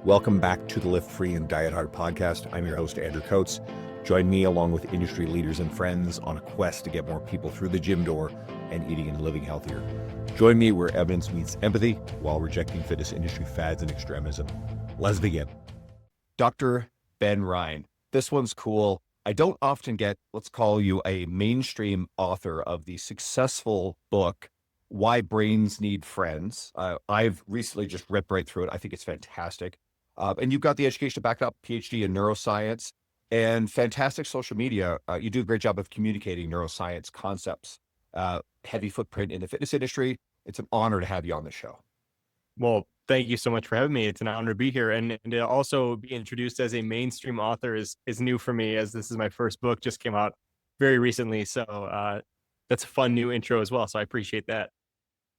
Welcome back to the Lift Free and Diet Hard podcast. I'm your host, Andrew Coates. Join me along with industry leaders and friends on a quest to get more people through the gym door and eating and living healthier. Join me where evidence meets empathy while rejecting fitness industry fads and extremism. Let's begin. Dr. Ben Rein. This one's cool. I don't often get, let's call you a mainstream author of the successful book, Why Brains Need Friends. I've recently just ripped right through it. I think it's fantastic. And you've got the education to back it up, PhD in neuroscience and fantastic social media. You do a great job of communicating neuroscience concepts, heavy footprint in the fitness industry. It's an honor to have you on the show. Well, thank you so much for having me. It's an honor to be here. And to also be introduced as a mainstream author is new for me, as this is my first book, just came out very recently. So that's a fun new intro as well. So I appreciate that.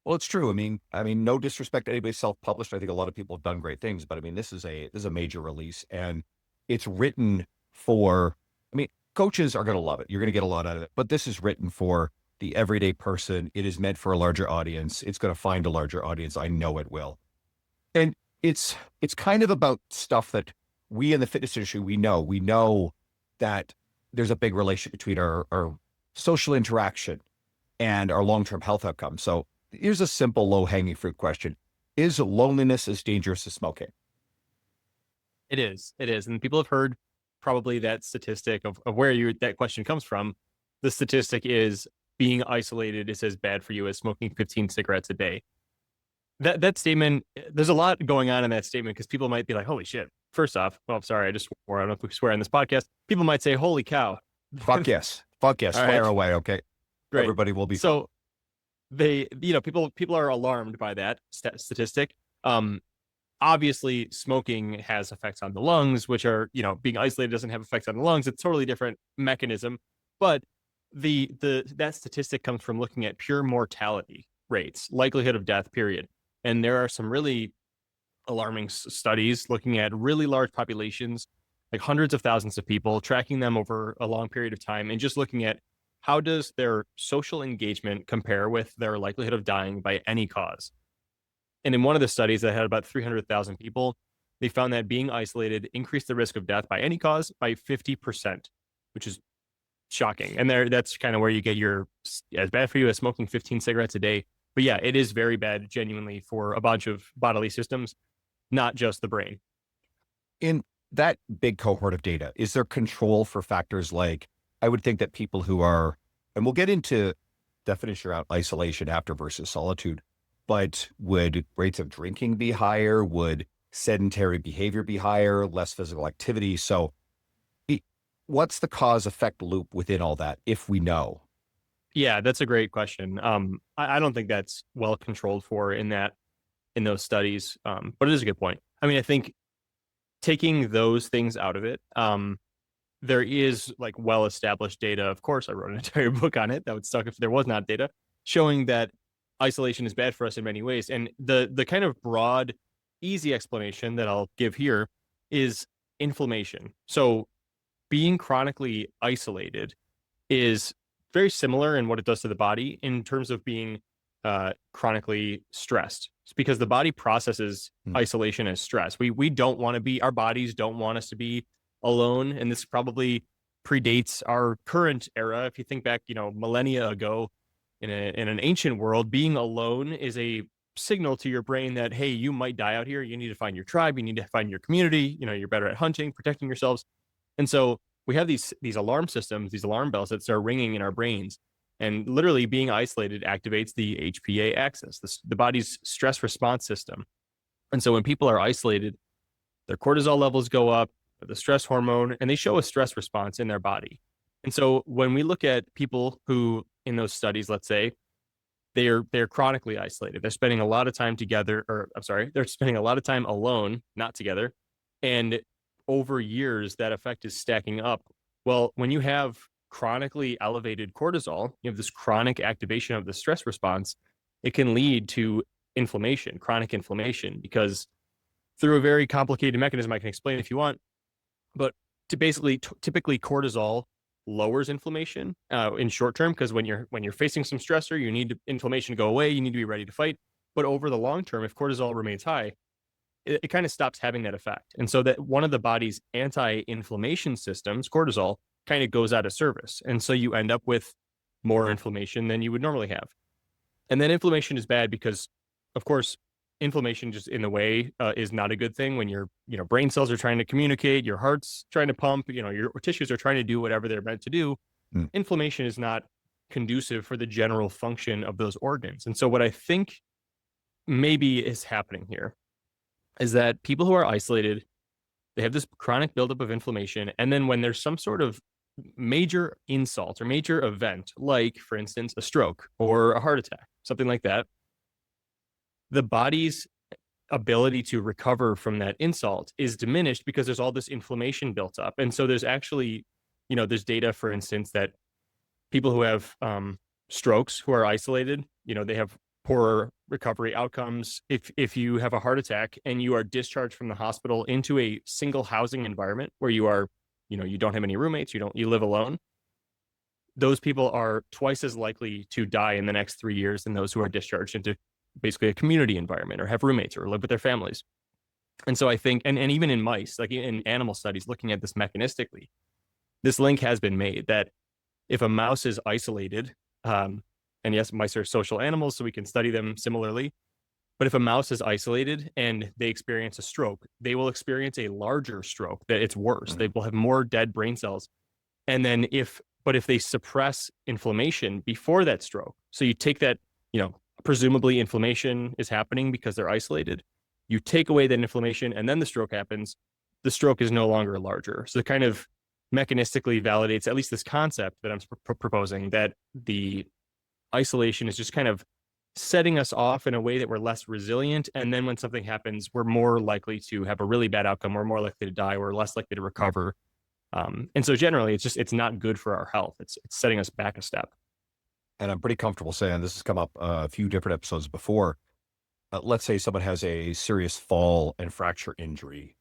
Well, it's true. I mean, no disrespect to anybody self-published. I think a lot of people have done great things, but I mean, this is a major release, and it's written for, coaches are going to love it. You're going to get a lot out of it, but this is written for the everyday person. It is meant for a larger audience. It's going to find a larger audience. I know it will. And it's kind of about stuff that we in the fitness industry, we know that there's a big relation between our social interaction and our long-term health outcomes. So here's a simple low-hanging fruit question. Is loneliness as dangerous as smoking? It is. And people have heard probably that statistic of where that question comes from. The statistic is being isolated is as bad for you as smoking 15 cigarettes a day. That statement, there's a lot going on in that statement because people might be like, holy shit. First off, well, I'm sorry, I just swore. I don't know if we swear on this podcast. People might say, holy cow. Fuck yes. Fire away. Okay. Great. Everybody will be. So people are alarmed by that statistic. Obviously smoking has effects on the lungs, which are, being isolated doesn't have effects on the lungs. It's a totally different mechanism, but that statistic comes from looking at pure mortality rates, likelihood of death, period. And there are some really alarming studies looking at really large populations, like hundreds of thousands of people, tracking them over a long period of time, and just looking at how does their social engagement compare with their likelihood of dying by any cause. And in one of the studies that had about 300,000 people, they found that being isolated increased the risk of death by any cause by 50%, which is shocking. And that's kind of where you get your, as bad for you as smoking 15 cigarettes a day. But yeah, it is very bad, genuinely, for a bunch of bodily systems, not just the brain. In that big cohort of data, is there control for factors like, I would think that people who are, and we'll get into definition around isolation after versus solitude, but would rates of drinking be higher? Would sedentary behavior be higher? Less physical activity? So what's the cause effect loop within all that, if we know? Yeah, that's a great question. I don't think that's well controlled for in those studies, but it is a good point. I think taking those things out of it, there is like well-established data. Of course, I wrote an entire book on it. That would suck if there was not data showing that isolation is bad for us in many ways. And the kind of broad, easy explanation that I'll give here is inflammation. So being chronically isolated is very similar in what it does to the body in terms of being chronically stressed. It's because the body processes isolation as stress. We don't want to be, our bodies don't want us to be alone. And this probably predates our current era. If you think back, millennia ago in an ancient world, being alone is a signal to your brain that, hey, you might die out here. You need to find your tribe. You need to find your community. You're better at hunting, protecting yourselves. And so we have these alarm systems, these alarm bells that start ringing in our brains. And literally being isolated activates the HPA axis, the body's stress response system. And so when people are isolated, their cortisol levels go up, the stress hormone, and they show a stress response in their body. And so when we look at people who, in those studies, let's say, they're chronically isolated, they're spending a lot of time together, they're spending a lot of time alone, not together. And over years, that effect is stacking up. Well, when you have chronically elevated cortisol, you have this chronic activation of the stress response, it can lead to inflammation, chronic inflammation, because through a very complicated mechanism I can explain if you want, but typically cortisol lowers inflammation in short term, because when you're facing some stressor, you need inflammation to go away, you need to be ready to fight. But over the long term, if cortisol remains high, it kind of stops having that effect. And so that one of the body's anti-inflammation systems, cortisol, kind of goes out of service. And so you end up with more inflammation than you would normally have. And then inflammation is bad because, of course, inflammation just in the way is not a good thing when your brain cells are trying to communicate, your heart's trying to pump, your tissues are trying to do whatever they're meant to do. Inflammation is not conducive for the general function of those organs. And so what I think maybe is happening here is that people who are isolated, they have this chronic buildup of inflammation. And then when there's some sort of major insult or major event, like, for instance, a stroke or a heart attack, something like that, the body's ability to recover from that insult is diminished because there's all this inflammation built up. And so there's actually, there's data, for instance, that people who have strokes who are isolated, they have poorer recovery outcomes. If you have a heart attack and you are discharged from the hospital into a single housing environment where you are, you don't have any roommates, you live alone, those people are twice as likely to die in the next 3 years than those who are discharged into basically a community environment or have roommates or live with their families. And so I think, and even in mice, like in animal studies, looking at this mechanistically, this link has been made that if a mouse is isolated, and yes, mice are social animals, so we can study them similarly. But if a mouse is isolated and they experience a stroke, they will experience a larger stroke, that it's worse. They will have more dead brain cells. And then if they suppress inflammation before that stroke, so you take that, presumably inflammation is happening because they're isolated. You take away that inflammation and then the stroke happens. The stroke is no longer larger. So it kind of mechanistically validates at least this concept that I'm proposing, that the isolation is just kind of setting us off in a way that we're less resilient. And then when something happens, we're more likely to have a really bad outcome. We're more likely to die. We're less likely to recover. And so generally, it's not good for our health. It's setting us back a step. And I'm pretty comfortable saying this has come up a few different episodes before. Let's say someone has a serious fall and fracture injury,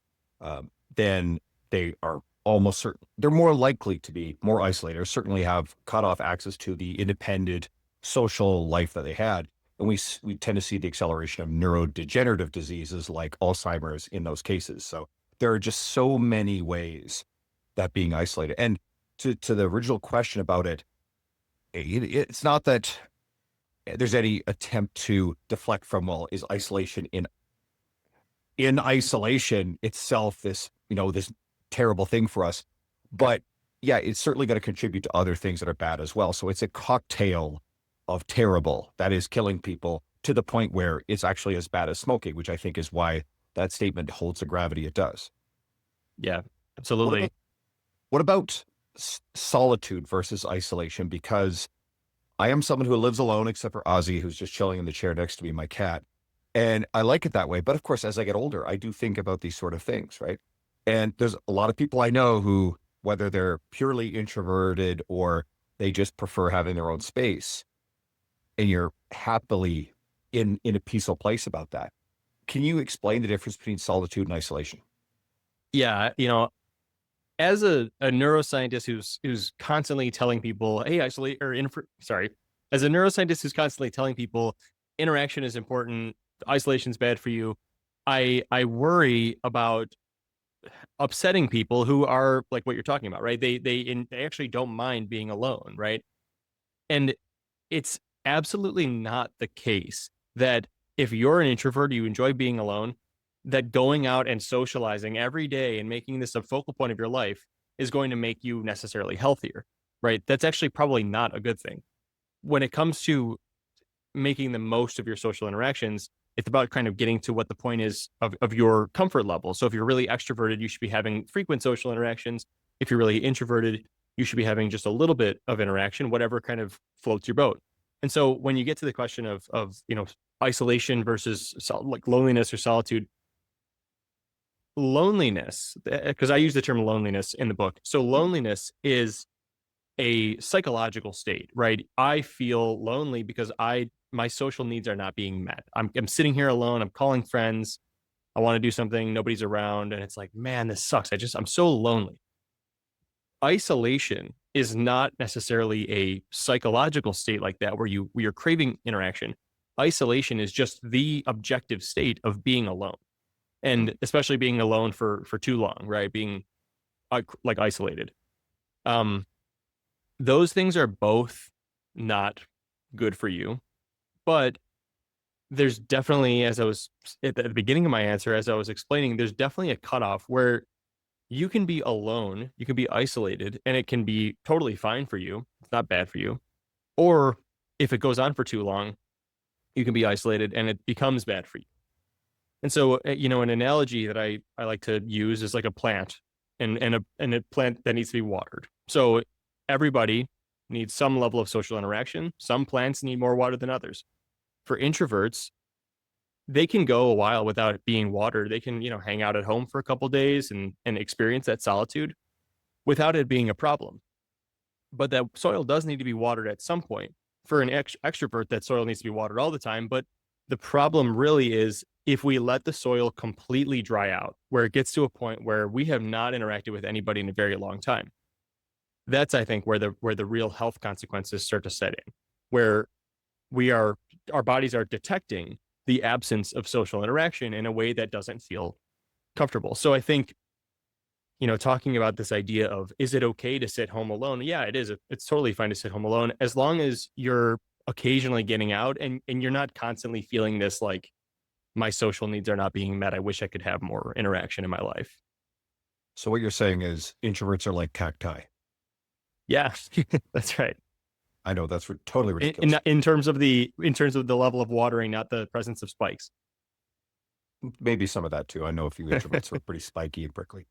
then they are almost certain they're more likely to be more isolated, or certainly have cut off access to the independent social life that they had. And we tend to see the acceleration of neurodegenerative diseases like Alzheimer's in those cases. So there are just so many ways that being isolated. And to the original question about it, it's not that there's any attempt to deflect from, well, is isolation in isolation itself this terrible thing for us? But yeah, it's certainly going to contribute to other things that are bad as well. So it's a cocktail of terrible that is killing people to the point where it's actually as bad as smoking, which I think is why that statement holds the gravity it does. Yeah, absolutely. What about solitude versus isolation? Because I am someone who lives alone, except for Ozzy, who's just chilling in the chair next to me, my cat. And I like it that way. But of course, as I get older, I do think about these sort of things, right? And there's a lot of people I know who, whether they're purely introverted or they just prefer having their own space, and you're happily in a peaceful place about that. Can you explain the difference between solitude and isolation? Yeah, as a neuroscientist who's constantly telling people, hey, isolate, or as a neuroscientist who's constantly telling people interaction is important, isolation is bad for you, I worry about upsetting people who are like what you're talking about, right? They actually don't mind being alone, right? And it's absolutely not the case that if you're an introvert, you enjoy being alone, that going out and socializing every day and making this a focal point of your life is going to make you necessarily healthier, right? That's actually probably not a good thing. When it comes to making the most of your social interactions, it's about kind of getting to what the point is of your comfort level. So if you're really extroverted, you should be having frequent social interactions. If you're really introverted, you should be having just a little bit of interaction, whatever kind of floats your boat. And so when you get to the question of isolation versus like loneliness or solitude, loneliness, because I use the term loneliness in the book. So loneliness is a psychological state, right? I feel lonely because my social needs are not being met. I'm sitting here alone. I'm calling friends. I want to do something. Nobody's around. And it's like, man, this sucks. I'm so lonely. Isolation is not necessarily a psychological state like that where you're craving interaction. Isolation is just the objective state of being alone. and especially being alone for too long, right? Being like isolated. Those things are both not good for you, but there's definitely, as I was at the beginning of my answer, as I was explaining, there's definitely a cutoff where you can be alone, you can be isolated, and it can be totally fine for you. It's not bad for you. Or if it goes on for too long, you can be isolated and it becomes bad for you. And so, an analogy that I like to use is like a plant and a plant that needs to be watered. So everybody needs some level of social interaction. Some plants need more water than others. For introverts, they can go a while without it being watered. They can, hang out at home for a couple of days and experience that solitude without it being a problem. But that soil does need to be watered at some point. For an extrovert, that soil needs to be watered all the time. But the problem really is if we let the soil completely dry out, where it gets to a point where we have not interacted with anybody in a very long time. That's, I think, where the real health consequences start to set in, where our bodies are detecting the absence of social interaction in a way that doesn't feel comfortable. So I think, talking about this idea of, is it okay to sit home alone? Yeah, it is. It's totally fine to sit home alone as long as you're occasionally getting out and you're not constantly feeling this like, my social needs are not being met. I wish I could have more interaction in my life. So what you're saying is introverts are like cacti. Yeah, that's right. I know that's totally ridiculous. In terms of the level of watering, not the presence of spikes. Maybe some of that too. I know a few introverts who are pretty spiky and prickly.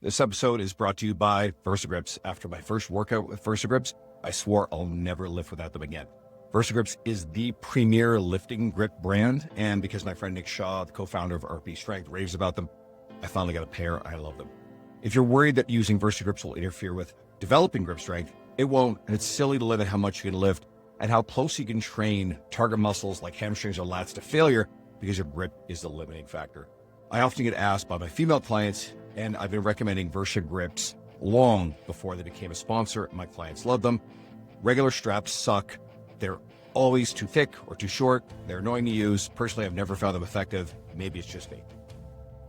This episode is brought to you by VersaGrips. After my first workout with VersaGrips, I swore I'll never lift without them again. VersaGrips is the premier lifting grip brand, and because my friend Nick Shaw, the co-founder of RP Strength, raves about them, I finally got a pair. I love them. If you're worried that using VersaGrips will interfere with developing grip strength, it won't, and it's silly to limit how much you can lift and how close you can train target muscles like hamstrings or lats to failure because your grip is the limiting factor. I often get asked by my female clients, and I've been recommending VersaGrips long before they became a sponsor, and my clients love them. Regular straps suck. They're always too thick or too short. They're annoying to use. Personally, I've never found them effective. Maybe it's just me.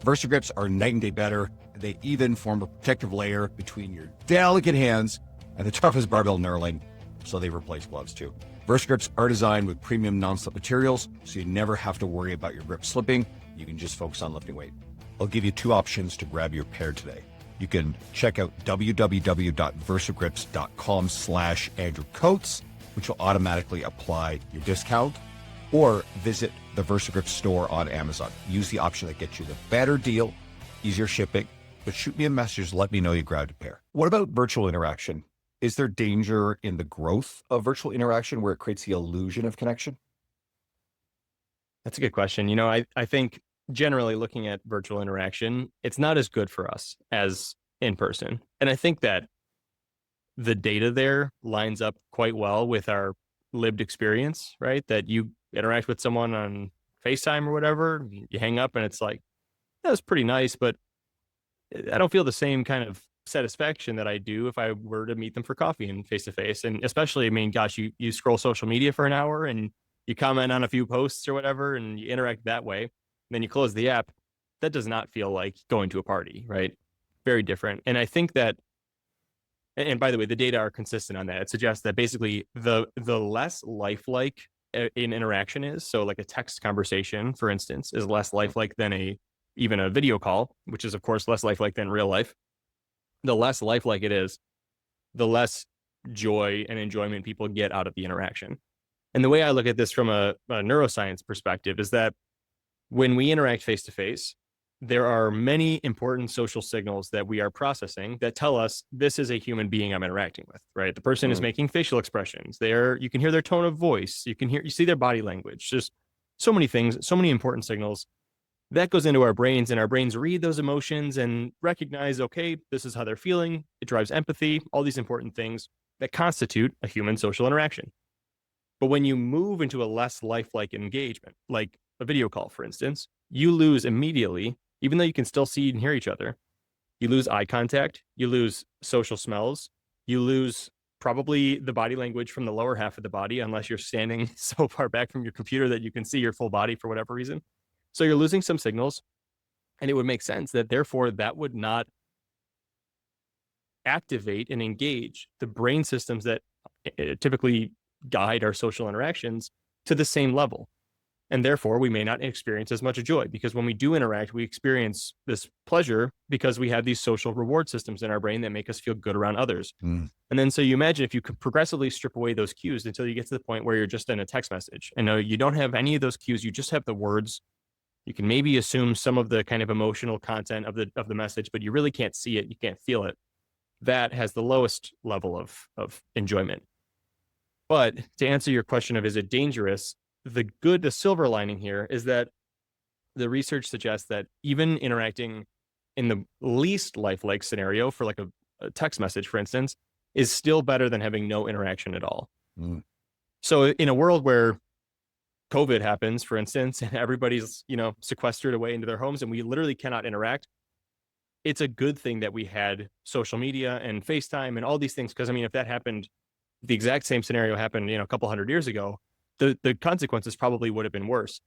VersaGrips are night and day better. They even form a protective layer between your delicate hands and the toughest barbell knurling, so they replace gloves too. VersaGrips are designed with premium non-slip materials, so you never have to worry about your grip slipping. You can just focus on lifting weight. I'll give you two options to grab your pair today. You can check out www.versagrips.com/Andrew Coates, which will automatically apply your discount, or visit the VersaGrips store on Amazon. Use the option that gets you the better deal, easier shipping, but shoot me a message to let me know you grabbed a pair. What about virtual interaction? Is there danger in the growth of virtual interaction where it creates the illusion of connection? That's a good question. I think generally looking at virtual interaction, it's not as good for us as in person. And I think that the data there lines up quite well with our lived experience, right? That you interact with someone on FaceTime or whatever, you hang up and it's like, that was pretty nice, but I don't feel the same kind of satisfaction that I do if I were to meet them for coffee and face to face. And especially, I mean, gosh, you scroll social media for an hour and you comment on a few posts or whatever, and you interact that way. And then you close the app. That does not feel like going to a party, right? Very different. And I think that, and by the way, the data are consistent on that. It suggests that basically the less lifelike an interaction is, so like a text conversation, for instance, is less lifelike than even a video call, which is of course less lifelike than real life. The less lifelike it is, the less joy and enjoyment people get out of the interaction. And the way I look at this from a neuroscience perspective is that when we interact face to face, there are many important social signals that we are processing that tell us this is a human being I'm interacting with, right? The person is making facial expressions. You can hear their tone of voice. You see their body language. Just so many things, so many important signals that goes into our brains, and our brains read those emotions and recognize, okay, this is how they're feeling. It drives empathy, all these important things that constitute a human social interaction. But when you move into a less lifelike engagement, like a video call, for instance, you lose immediately, even though you can still see and hear each other. You lose eye contact, you lose social smells, you lose probably the body language from the lower half of the body, unless you're standing so far back from your computer that you can see your full body for whatever reason. So you're losing some signals. And it would make sense that therefore that would not activate and engage the brain systems that typically guide our social interactions to the same level. And therefore, we may not experience as much joy, because when we do interact, we experience this pleasure because we have these social reward systems in our brain that make us feel good around others. Mm. And then, so you imagine if you could progressively strip away those cues until you get to the point where you're just in a text message and you don't have any of those cues, you just have the words. You can maybe assume some of the kind of emotional content of the message, but you really can't see it. You can't feel it. That has the lowest level of enjoyment. But to answer your question of is it dangerous, the silver lining here is that the research suggests that even interacting in the least lifelike scenario for like a text message, for instance, is still better than having no interaction at all. Mm. So in a world where COVID happens, for instance, and everybody's, sequestered away into their homes and we literally cannot interact, it's a good thing that we had social media and FaceTime and all these things. Because I mean, if that happened, the exact same scenario happened, a couple hundred years ago, the consequences probably would have been worse.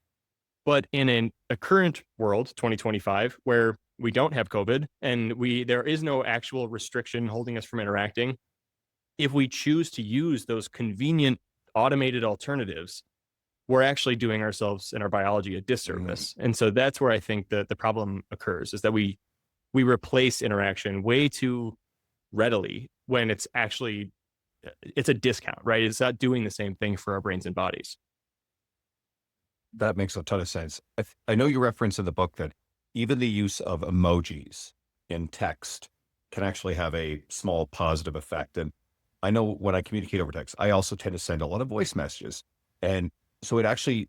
But in a current world, 2025, where we don't have COVID and there is no actual restriction holding us from interacting, if we choose to use those convenient automated alternatives, we're actually doing ourselves and our biology a disservice. And so that's where I think that the problem occurs, is that we replace interaction way too readily when it's a discount, right? It's not doing the same thing for our brains and bodies. That makes a ton of sense. I know you reference in the book that even the use of emojis in text can actually have a small positive effect. And I know when I communicate over text, I also tend to send a lot of voice messages. And so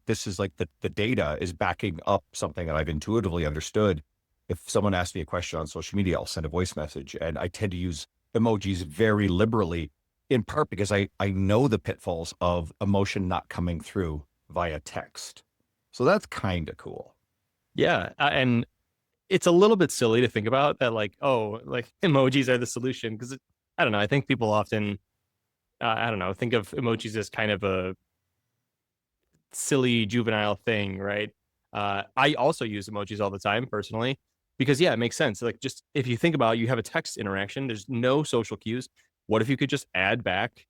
this is like the data is backing up something that I've intuitively understood. If someone asks me a question on social media, I'll send a voice message, and I tend to use emojis very liberally, in part because I know the pitfalls of emotion not coming through via text. So that's kind of cool. Yeah. And it's a little bit silly to think about that, like emojis are the solution. Because I don't know. I think people often, think of emojis as kind of a silly juvenile thing, right? I also use emojis all the time personally, because it makes sense. Like, just if you think about it, you have a text interaction, there's no social cues. What if you could just add back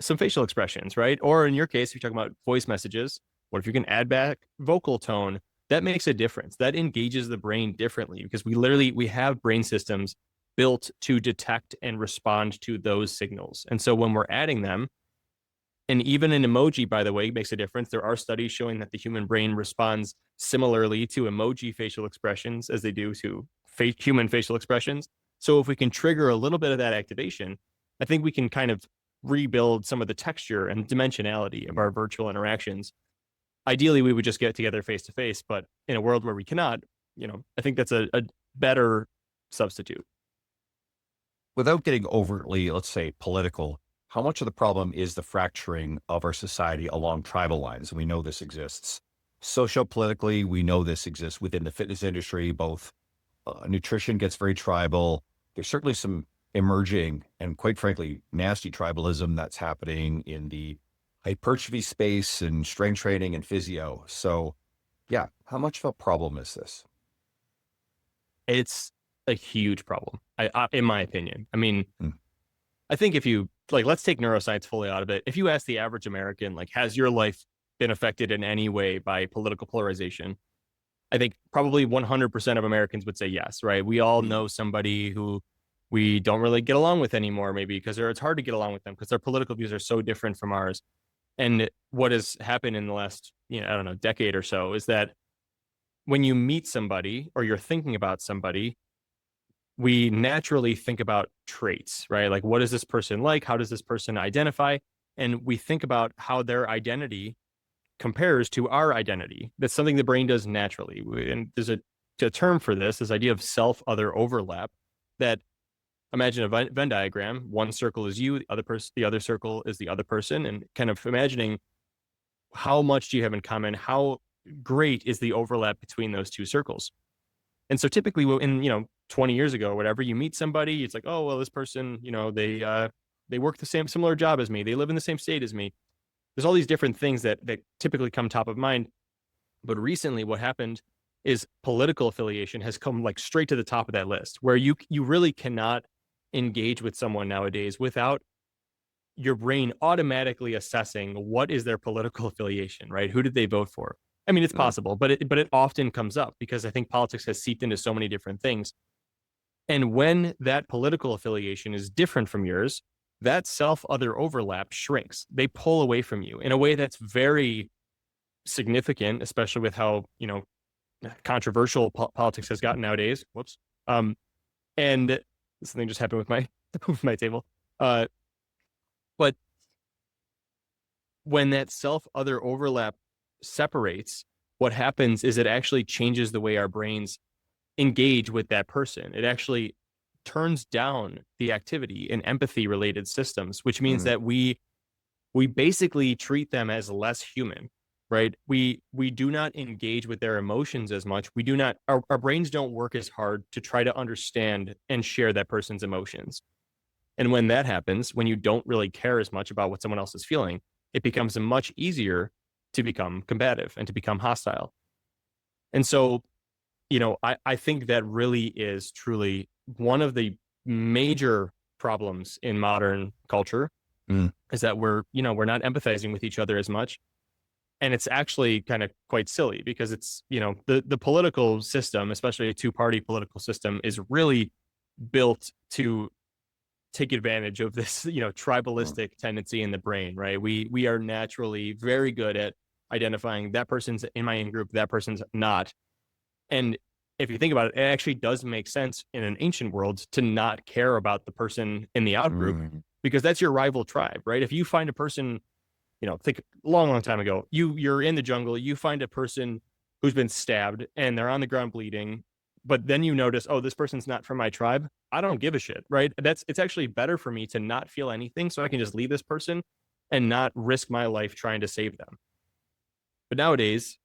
some facial expressions, right? Or in your case, if you're talking about voice messages, what if you can add back vocal tone? That makes a difference. That engages the brain differently, because we have brain systems built to detect and respond to those signals. And so when we're adding them, and even an emoji, by the way, makes a difference. There are studies showing that the human brain responds similarly to emoji facial expressions as they do to human facial expressions. So if we can trigger a little bit of that activation, I think we can kind of rebuild some of the texture and dimensionality of our virtual interactions. Ideally, we would just get together face to face, but in a world where we cannot, I think that's a better substitute. Without getting overtly, let's say, political, how much of the problem is the fracturing of our society along tribal lines? And we know this exists. Socio-politically, we know this exists within the fitness industry. Both nutrition gets very tribal. There's certainly some emerging and, quite frankly, nasty tribalism that's happening in the hypertrophy space and strength training and physio. So yeah, how much of a problem is this? It's a huge problem, in my opinion. I mean, Mm. I think if you let's take neuroscience fully out of it. If you ask the average American, has your life been affected in any way by political polarization? I think probably 100% of Americans would say yes, right? We all know somebody who we don't really get along with anymore, maybe because it's hard to get along with them because their political views are so different from ours. And what has happened in the last, decade or so is that when you meet somebody or you're thinking about somebody, we naturally think about traits, right? Like, what is this person like? How does this person identify? And we think about how their identity compares to our identity. That's something the brain does naturally. And there's a term for this idea of self-other overlap. That, imagine a Venn diagram. One circle is you, the other circle is the other person, and kind of imagining how much do you have in common? How great is the overlap between those two circles? And so typically in 20 years ago or whatever, you meet somebody, it's like, oh, well, this person, they work the similar job as me. They live in the same state as me. There's all these different things that typically come top of mind. But recently what happened is political affiliation has come like straight to the top of that list, where you really cannot engage with someone nowadays without your brain automatically assessing what is their political affiliation, right? Who did they vote for? I mean, it's possible, but it often comes up because I think politics has seeped into so many different things. And when that political affiliation is different from yours, that self-other overlap shrinks. They pull away from you in a way that's very significant, especially with how, controversial politics has gotten nowadays. Whoops. And something just happened with my with my table. But when that self-other overlap separates, what happens is it actually changes the way our brains engage with that person. It actually turns down the activity in empathy related systems, which means that we basically treat them as less human, right? We do not engage with their emotions as much. We do not, our brains don't work as hard to try to understand and share that person's emotions. And when that happens, when you don't really care as much about what someone else is feeling, it becomes much easier to become combative and to become hostile. And so, I think that really is truly one of the major problems in modern culture is that we're not empathizing with each other as much. And it's actually kind of quite silly because it's, the political system, especially a two-party political system, is really built to take advantage of this, tribalistic tendency in the brain, right? We are naturally very good at identifying that person's in my in-group, that person's not. And if you think about it, it actually does make sense in an ancient world to not care about the person in the out-group because that's your rival tribe, right? If you find a person, think a long time ago, you're in the jungle, you find a person who's been stabbed and they're on the ground bleeding, but then you notice, oh, this person's not from my tribe. I don't give a shit, right? It's actually better for me to not feel anything so I can just leave this person and not risk my life trying to save them. But nowadays,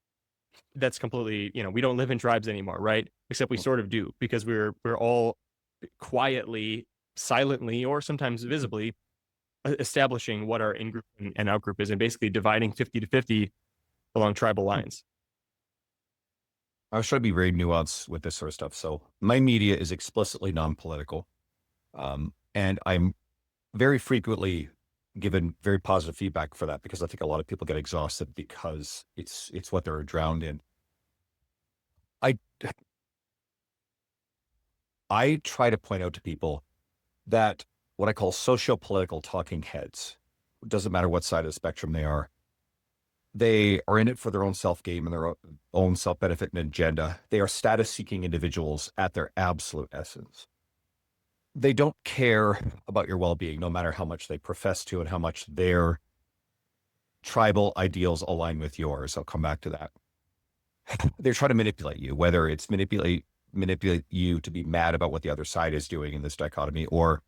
that's completely, we don't live in tribes anymore, right? Except we sort of do because we're all quietly, silently, or sometimes visibly establishing what our in-group and out-group is and basically dividing 50-50 along tribal lines. I was trying to be very nuanced with this sort of stuff. So my media is explicitly non-political. And I'm very frequently given very positive feedback for that because I think a lot of people get exhausted because it's what they're drowned in. I try to point out to people that what I call socio-political talking heads, it doesn't matter what side of the spectrum they are in it for their own self-gain and their own self-benefit and agenda. They are status-seeking individuals at their absolute essence. They don't care about your well-being, no matter how much they profess to and how much their tribal ideals align with yours. I'll come back to that. They're trying to manipulate you, whether it's manipulate you to be mad about what the other side is doing in this dichotomy, or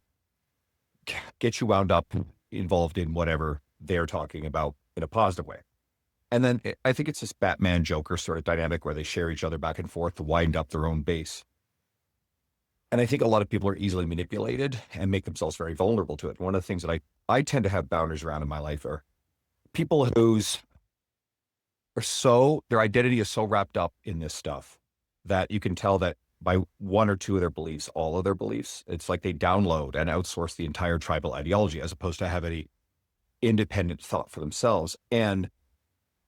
get you wound up involved in whatever they're talking about in a positive way. And then I think it's this Batman Joker sort of dynamic where they share each other back and forth to wind up their own base. And I think a lot of people are easily manipulated and make themselves very vulnerable to it. One of the things that I tend to have boundaries around in my life are people whose their identity is so wrapped up in this stuff that you can tell that by one or two of their beliefs, all of their beliefs, it's like they download and outsource the entire tribal ideology as opposed to have any independent thought for themselves. And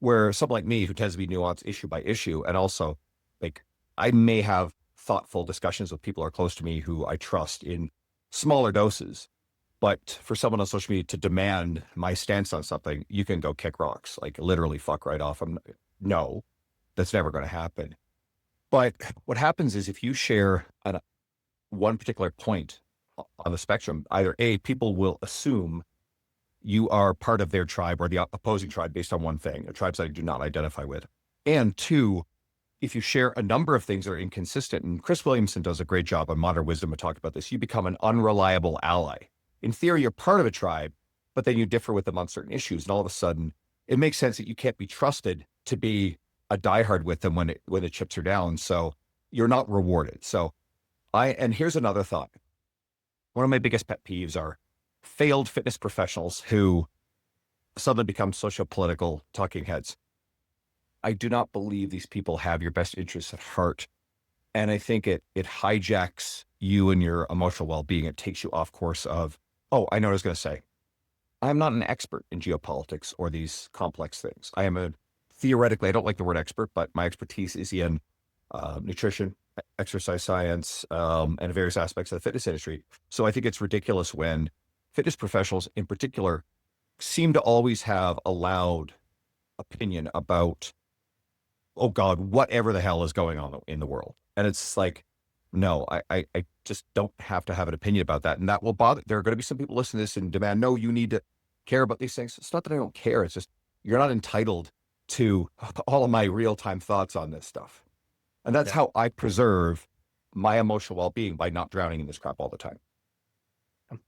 where someone like me, who tends to be nuanced issue by issue, and also like I may have thoughtful discussions with people who are close to me who I trust in smaller doses, but for someone on social media to demand my stance on something, you can go kick rocks, like literally fuck right off. No, that's never going to happen. But what happens is if you share one particular point on the spectrum, either A, people will assume you are part of their tribe or the opposing tribe based on one thing, a tribe that I do not identify with. And two, if you share a number of things that are inconsistent, and Chris Williamson does a great job on Modern Wisdom to talk about this, you become an unreliable ally. In theory, you're part of a tribe, but then you differ with them on certain issues. And all of a sudden, it makes sense that you can't be trusted to be a diehard with them when the chips are down. So you're not rewarded. And here's another thought. One of my biggest pet peeves are failed fitness professionals who suddenly become socio-political talking heads. I do not believe these people have your best interests at heart. And I think it hijacks you and your emotional well-being. It takes you off course of, oh, I know what I was going to say. I'm not an expert in geopolitics or these complex things. I am theoretically, I don't like the word expert, but my expertise is in nutrition, exercise science, and various aspects of the fitness industry. So I think it's ridiculous when fitness professionals in particular seem to always have a loud opinion about, oh God, whatever the hell is going on in the world. And it's like, no, I just don't have to have an opinion about that. And that will bother. There are going to be some people listening to this and demand, no, you need to care about these things. It's not that I don't care. It's just, you're not entitled to all of my real-time thoughts on this stuff. And that's how I preserve my emotional well-being, by not drowning in this crap all the time.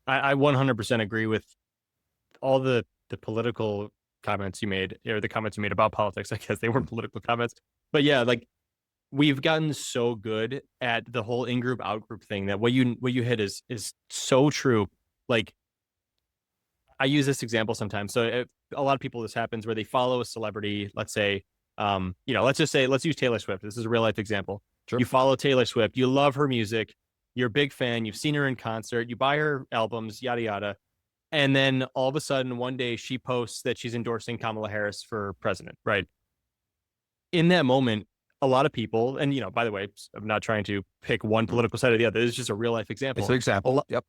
I 100% agree with all the political comments you made, or the comments you made about politics. I guess they weren't political comments, but yeah, like, we've gotten so good at the whole in-group, out-group thing that what you hit is so true. Like, I use this example sometimes. So a lot of people, this happens where they follow a celebrity. Let's say, let's use Taylor Swift. This is a real life example. Sure. You follow Taylor Swift. You love her music. You're a big fan. You've seen her in concert. You buy her albums, yada, yada. And then all of a sudden, one day she posts that she's endorsing Kamala Harris for president, right? In that moment, a lot of people, and, by the way, I'm not trying to pick one political side or the other. This is just a real life example. It's an example. Yep.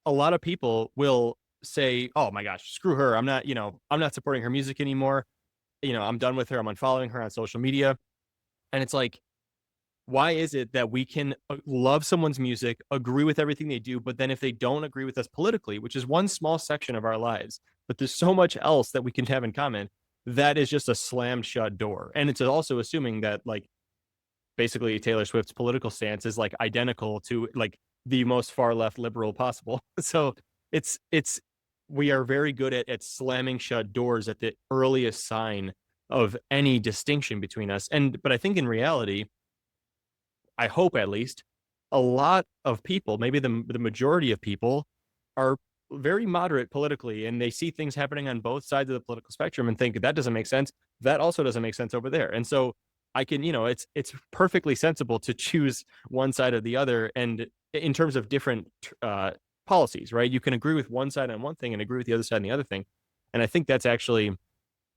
A lot of people will say, oh my gosh, screw her. I'm not supporting her music anymore. I'm done with her. I'm unfollowing her on social media. And it's like, why is it that we can love someone's music, agree with everything they do, but then if they don't agree with us politically, which is one small section of our lives, but there's so much else that we can have in common, that is just a slammed shut door. And it's also assuming that, like, basically Taylor Swift's political stance is like identical to like the most far left liberal possible. So we are very good at slamming shut doors at the earliest sign of any distinction between us. But I think in reality, I hope at least, a lot of people, maybe the majority of people, are very moderate politically, and they see things happening on both sides of the political spectrum and think that doesn't make sense. That also doesn't make sense over there. And so I can, it's perfectly sensible to choose one side or the other. And in terms of different policies, right? You can agree with one side on one thing and agree with the other side on the other thing. And I think that's actually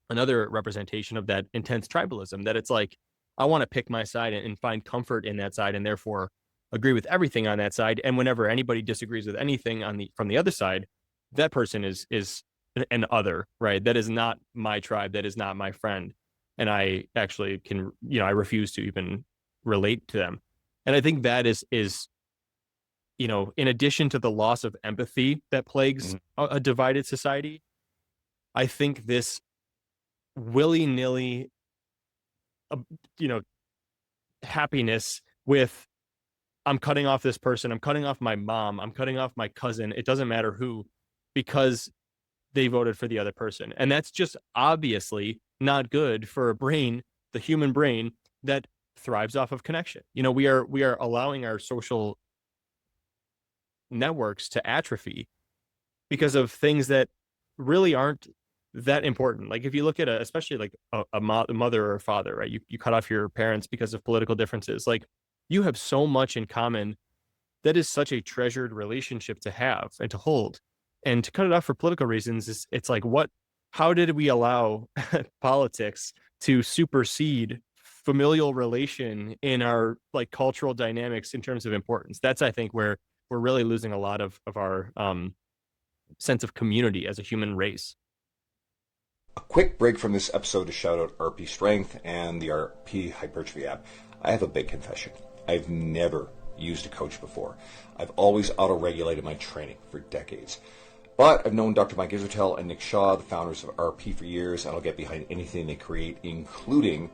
another representation of that intense tribalism, that it's like, I want to pick my side and find comfort in that side, and therefore agree with everything on that side. And whenever anybody disagrees with anything from the other side, that person is an other, right? That is not my tribe. That is not my friend. And I actually can, I refuse to even relate to them. And I think that is, in addition to the loss of empathy that plagues a divided society, I think this willy-nilly, happiness with, I'm cutting off this person, I'm cutting off my mom, I'm cutting off my cousin, it doesn't matter who, because they voted for the other person. And that's just obviously not good for a brain, the human brain, that thrives off of connection. We are allowing our social networks to atrophy because of things that really aren't that important. Like, if you look at especially like a mother or a father, right? You cut off your parents because of political differences. Like, you have so much in common. That is such a treasured relationship to have and to hold. And to cut it off for political reasons, it's like, how did we allow politics to supersede familial relation in our like cultural dynamics in terms of importance? That's, I think, where we're really losing a lot of our sense of community as a human race. A quick break from this episode to shout out RP Strength and the RP Hypertrophy app. I have a big confession. I've never used a coach before. I've always auto-regulated my training for decades. But I've known Dr. Mike Israetel and Nick Shaw, the founders of RP, for years, and I'll get behind anything they create, including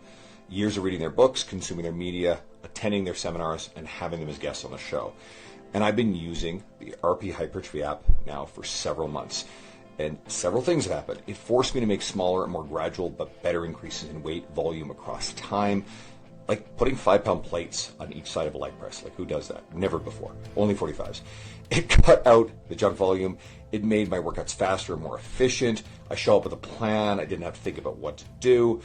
years of reading their books, consuming their media, attending their seminars, and having them as guests on the show. And I've been using the RP Hypertrophy app now for several months. And several things have happened. It forced me to make smaller and more gradual but better increases in weight volume across time. Like putting 5-pound plates on each side of a leg press. Like, who does that? Never before. Only 45s. It cut out the junk volume. It made my workouts faster and more efficient. I show up with a plan. I didn't have to think about what to do.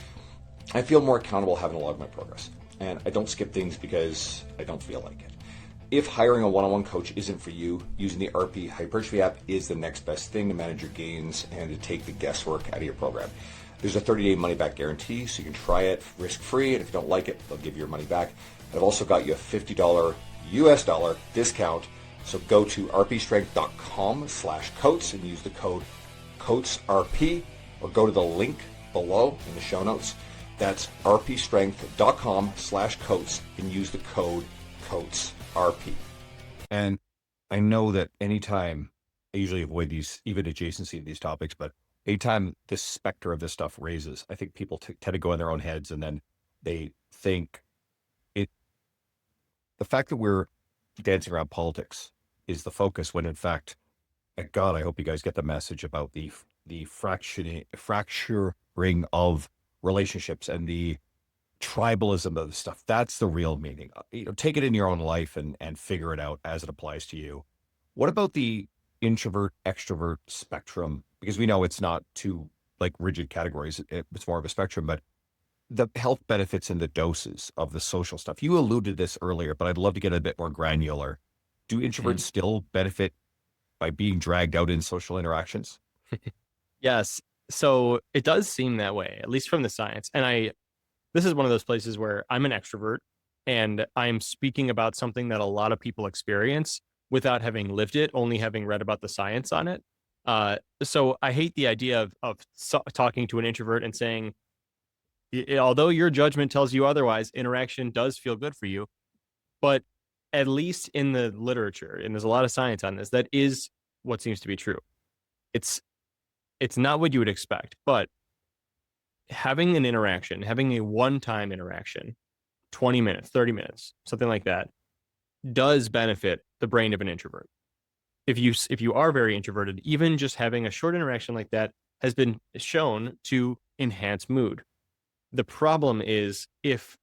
I feel more accountable having to log my progress, and I don't skip things because I don't feel like it. If hiring a one-on-one coach isn't for you, using the RP Hypertrophy app is the next best thing to manage your gains and to take the guesswork out of your program. There's a 30-day money-back guarantee, so you can try it risk-free, and if you don't like it, they'll give you your money back. I've also got you a $50 US dollar discount, so go to rpstrength.com/coats and use the code COATSRP, or go to the link below in the show notes. That's rpstrength.com/coats and use the code COATSRP. And I know that anytime, I usually avoid these, even adjacency to these topics, but anytime this specter of this stuff raises, I think people tend to go in their own heads, and then they think the fact that we're dancing around politics is the focus, when in fact, God, I hope you guys get the message about the fracturing of relationships and the tribalism of the stuff. That's the real meaning. Take it in your own life and figure it out as it applies to you. What about the introvert extrovert spectrum? Because we know it's not two like rigid categories. It's more of a spectrum, but the health benefits and the doses of the social stuff. You alluded to this earlier, but I'd love to get a bit more granular. Do introverts still benefit by being dragged out in social interactions? Yes. So it does seem that way, at least from the science. And this is one of those places where I'm an extrovert and I'm speaking about something that a lot of people experience without having lived it, only having read about the science on it. So I hate the idea of talking to an introvert and saying, although your judgment tells you otherwise, interaction does feel good for you. But at least in the literature, and there's a lot of science on this, that is what seems to be true. It's not what you would expect, but having an interaction, having a one-time interaction, 20 minutes, 30 minutes, something like that, does benefit the brain of an introvert. If you are very introverted, even just having a short interaction like that has been shown to enhance mood. The problem is if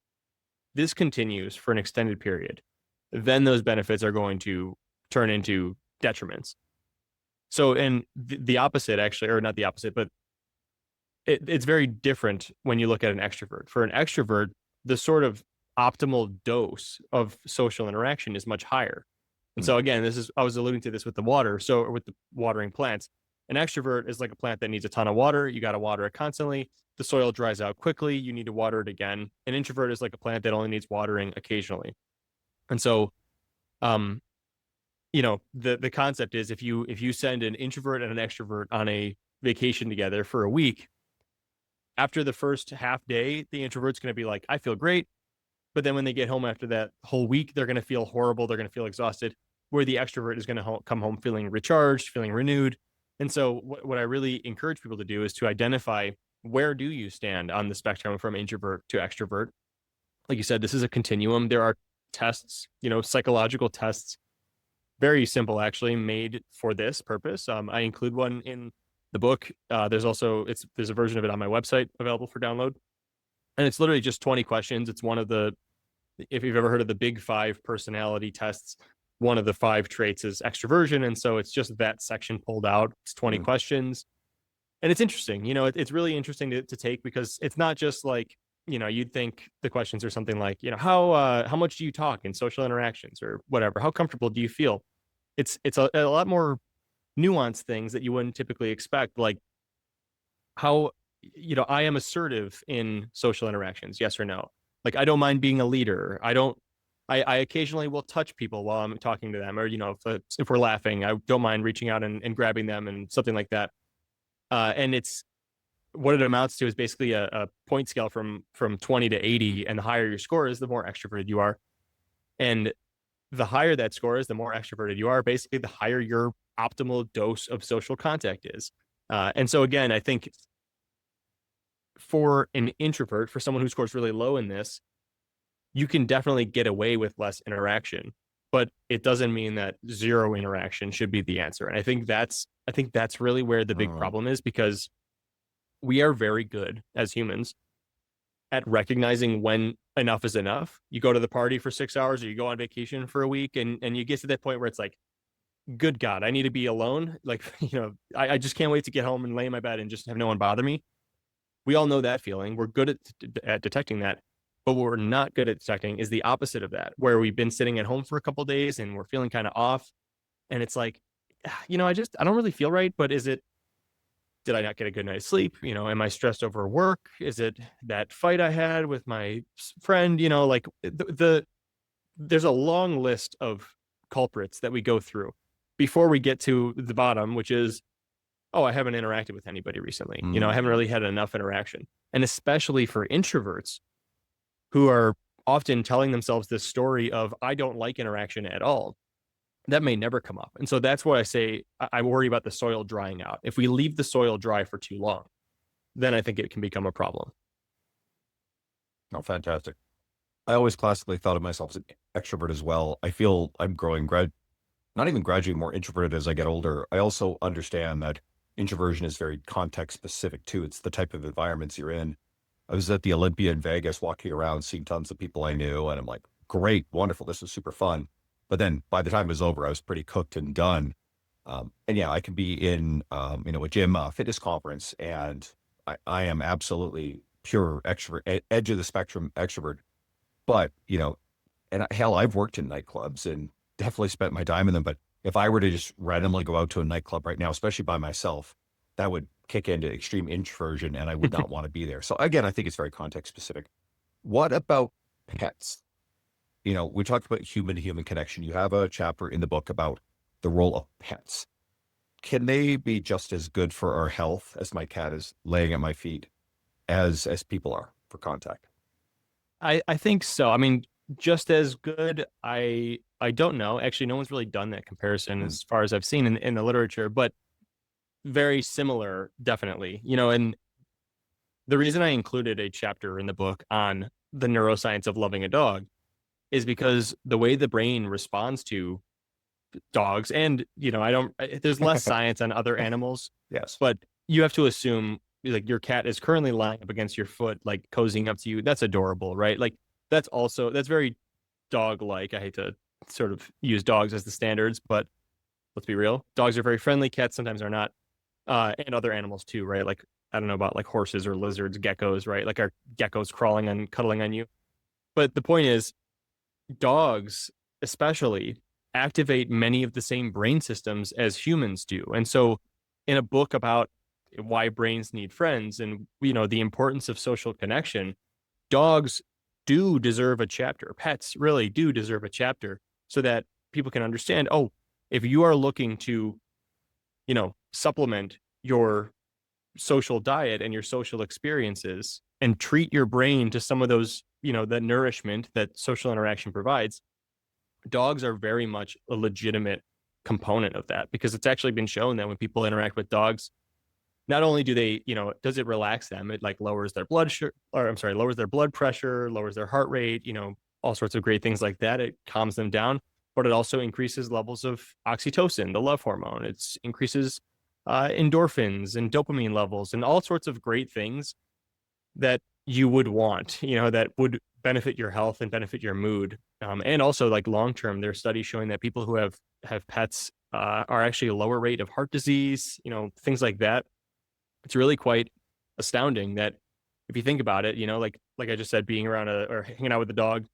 this continues for an extended period, then those benefits are going to turn into detriments. So, and the opposite, actually, or not the opposite, but it's very different when you look at an extrovert. For an extrovert, the sort of optimal dose of social interaction is much higher. And so again, I was alluding to this with the water. So with the watering plants, an extrovert is like a plant that needs a ton of water. You got to water it constantly. The soil dries out quickly. You need to water it again. An introvert is like a plant that only needs watering occasionally. And so, the concept is if you send an introvert and an extrovert on a vacation together for a week, after the first half day, the introvert's going to be like, I feel great. But then when they get home after that whole week, they're going to feel horrible. They're going to feel exhausted, where the extrovert is going to come home feeling recharged, feeling renewed. And so what I really encourage people to do is to identify, where do you stand on the spectrum from introvert to extrovert? Like you said, this is a continuum. There are tests, psychological tests, very simple, actually, made for this purpose. I include one in the book. There's a version of it on my website available for download. And it's literally just 20 questions. It's one of if you've ever heard of the big 5 personality tests, one of the 5 traits is extroversion. And so it's just that section pulled out. It's 20 questions. And it's interesting. It's really interesting to take, because it's not just like, you'd think the questions are something like, how much do you talk in social interactions or whatever? How comfortable do you feel? It's a lot more nuanced things that you wouldn't typically expect, like how, I am assertive in social interactions, yes or no. Like, I don't mind being a leader. I occasionally will touch people while I'm talking to them, or, if we're laughing, I don't mind reaching out and grabbing them and something like that. And it's, what it amounts to is basically a point scale from 20 to 80, and the higher your score is, the more extroverted you are. And the higher that score is, the more extroverted you are. Basically, the higher your optimal dose of social contact is. And so again, I think for an introvert, for someone who scores really low in this, you can definitely get away with less interaction, but it doesn't mean that zero interaction should be the answer. And I think that's really where the big problem is, because we are very good as humans at recognizing when enough is enough. You go to the party for 6 hours, or you go on vacation for a week, and you get to that point where it's like, good God, I need to be alone. Like, I just can't wait to get home and lay in my bed and just have no one bother me. We all know that feeling. We're good at detecting that. But what we're not good at detecting is the opposite of that, where we've been sitting at home for a couple of days and we're feeling kind of off. And it's like, I don't really feel right, but did I not get a good night's sleep? Am I stressed over work? Is it that fight I had with my friend? Like there's a long list of culprits that we go through before we get to the bottom, which is, oh, I haven't interacted with anybody recently. I haven't really had enough interaction. And especially for introverts who are often telling themselves this story of, I don't like interaction at all. That may never come up. And so that's why I say I worry about the soil drying out. If we leave the soil dry for too long, then I think it can become a problem. Oh, fantastic. I always classically thought of myself as an extrovert as well. I feel I'm growing, not even gradually more introverted as I get older. I also understand that introversion is very context specific too. It's the type of environments you're in. I was at the Olympia in Vegas walking around, seeing tons of people I knew, and I'm like, great, wonderful, this is super fun. But then by the time it was over, I was pretty cooked and done. And yeah, I can be in, a gym, fitness conference, and I am absolutely pure extrovert, edge of the spectrum extrovert. But, and hell, I've worked in nightclubs and definitely spent my time in them. But if I were to just randomly go out to a nightclub right now, especially by myself, that would kick into extreme introversion and I would not want to be there. So again, I think it's very context specific. What about pets? We talked about human-to-human connection. You have a chapter in the book about the role of pets. Can they be just as good for our health as my cat is laying at my feet as people are for contact? I think so. I mean, just as good, I don't know. Actually, no one's really done that comparison as far as I've seen in the literature, but very similar, definitely. And the reason I included a chapter in the book on the neuroscience of loving a dog is because the way the brain responds to dogs, and there's less science on other animals. Yes. But you have to assume like your cat is currently lying up against your foot, like cozying up to you. That's adorable, right? Like that's very dog-like. I hate to sort of use dogs as the standards, but let's be real. Dogs are very friendly. Cats sometimes are not. And other animals too, right? Like, I don't know about like horses or lizards, geckos, right? Like our geckos crawling and cuddling on you. But the point is, dogs especially activate many of the same brain systems as humans do. And so in a book about why brains need friends and the importance of social connection, dogs do deserve a chapter. Pets really do deserve a chapter so that people can understand, oh, if you are looking to supplement your social diet and your social experiences and treat your brain to some of those that nourishment that social interaction provides, dogs are very much a legitimate component of that, because it's actually been shown that when people interact with dogs, not only do they, does it relax them, it like lowers their lowers their blood pressure, lowers their heart rate, all sorts of great things like that. It calms them down, but it also increases levels of oxytocin, the love hormone. It increases endorphins and dopamine levels and all sorts of great things that you would want, that would benefit your health and benefit your mood. And also like long-term, there are studies showing that people who have pets are actually a lower rate of heart disease, things like that. It's really quite astounding that if you think about it, like I just said, being around or hanging out with a dog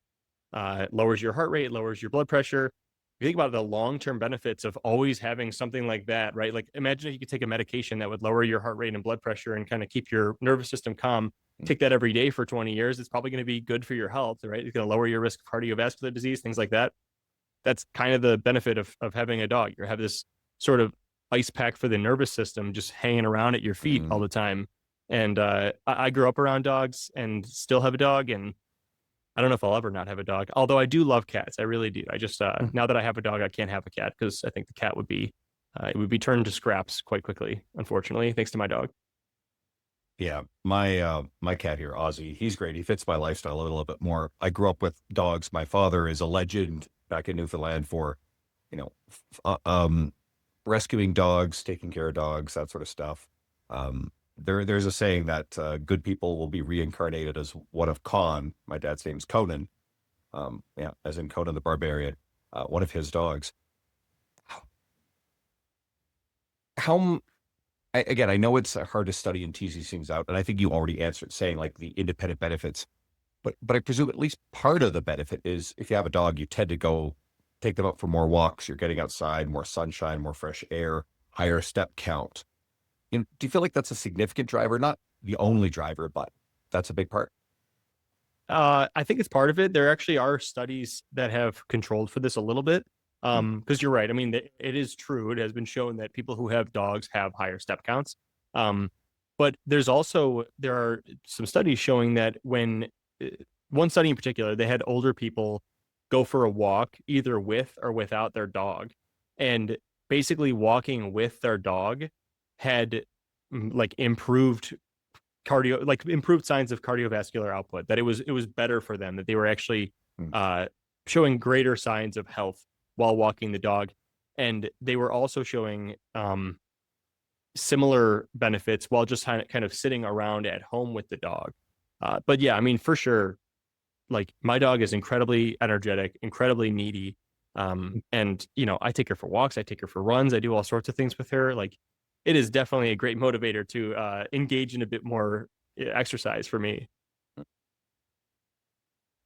lowers your heart rate, lowers your blood pressure. You think about the long-term benefits of always having something like that, right? Like imagine if you could take a medication that would lower your heart rate and blood pressure and kind of keep your nervous system calm. Take that every day for 20 years. It's probably going to be good for your health, right? It's going to lower your risk of cardiovascular disease, things like that. That's kind of the benefit of having a dog. You have this sort of ice pack for the nervous system just hanging around at your feet all the time. And I grew up around dogs and still have a dog, and I don't know if I'll ever not have a dog, although I do love cats. I really do. I just now that I have a dog, I can't have a cat because I think the cat would be it would be turned to scraps quite quickly, unfortunately, thanks to my dog. Yeah, my cat here, Ozzy, he's great. He fits my lifestyle a little bit more. I grew up with dogs. My father is a legend back in Newfoundland for, rescuing dogs, taking care of dogs, that sort of stuff. There's a saying that good people will be reincarnated as one of Khan. My dad's name's Conan. As in Conan the Barbarian, one of his dogs. How again, I know it's hard to study and tease these things out, and I think you already answered saying like the independent benefits, but I presume at least part of the benefit is if you have a dog, you tend to go take them out for more walks. You're getting outside, more sunshine, more fresh air, higher step count. Do you feel like that's a significant driver? Not the only driver, but that's a big part. I think it's part of it. There actually are studies that have controlled for this a little bit. Because you're right. I mean, it is true. It has been shown that people who have dogs have higher step counts. But there are some studies showing that when one study in particular, they had older people go for a walk either with or without their dog, and basically walking with their dog had like improved improved signs of cardiovascular output, that it was better for them, that they were actually showing greater signs of health while walking the dog. And they were also showing similar benefits while just kind of sitting around at home with the dog. But yeah, I mean, for sure, like my dog is incredibly energetic, incredibly needy. And I take her for walks, I take her for runs, I do all sorts of things with her. Like, it is definitely a great motivator to engage in a bit more exercise for me.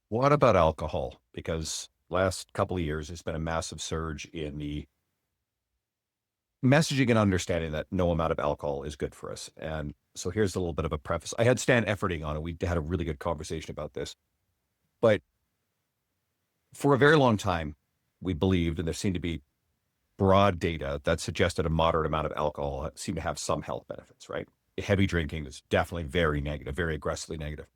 What about alcohol? Because last couple of years, there's been a massive surge in the messaging and understanding that no amount of alcohol is good for us. And so here's a little bit of a preface. I had Stan Efferding on, and we had a really good conversation about this. But for a very long time, we believed, and there seemed to be broad data that suggested a moderate amount of alcohol seemed to have some health benefits, right? Heavy drinking is definitely very negative, very aggressively negative.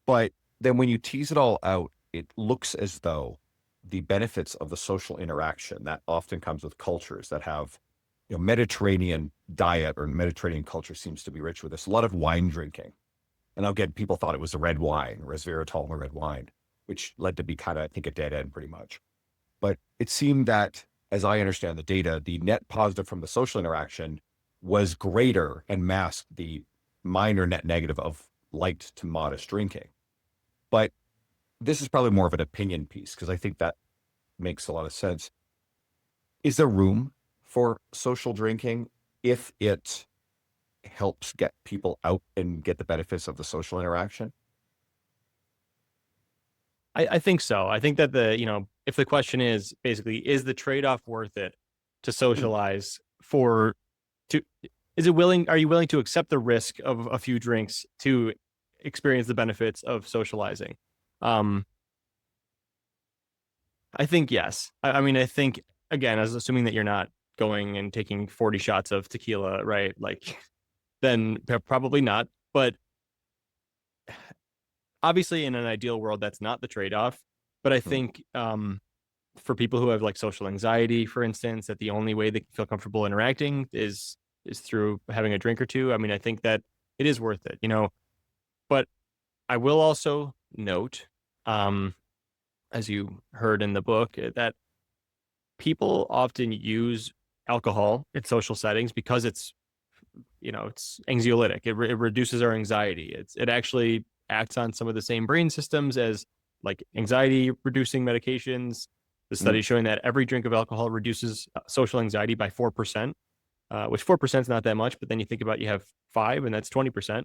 But then when you tease it all out, it looks as though the benefits of the social interaction that often comes with cultures that have, Mediterranean diet or Mediterranean culture seems to be rich with this. A lot of wine drinking. And again, people thought it was the red wine, resveratrol, red wine, which led to be kind of, I think, a dead end pretty much. But it seemed that, as I understand the data, the net positive from the social interaction was greater and masked the minor net negative of light to modest drinking. But this is probably more of an opinion piece, because I think that makes a lot of sense. Is there room for social drinking if it helps get people out and get the benefits of the social interaction? I think so. I think that if the question is basically, is the trade-off worth it to socialize are you willing to accept the risk of a few drinks to experience the benefits of socializing? I think yes. I mean, I think, again, as assuming that you're not going and taking 40 shots of tequila, right? Like, then probably not. But obviously, in an ideal world, that's not the trade-off. But I think for people who have like social anxiety, for instance, that the only way they can feel comfortable interacting is through having a drink or two. I mean, I think that it is worth it, But I will also note, as you heard in the book, that people often use alcohol in social settings because it's anxiolytic. It reduces our anxiety. It actually acts on some of the same brain systems as like anxiety reducing medications. The study showing that every drink of alcohol reduces social anxiety by 4%, which 4% is not that much, but then you think about, you have 5 and that's 20%.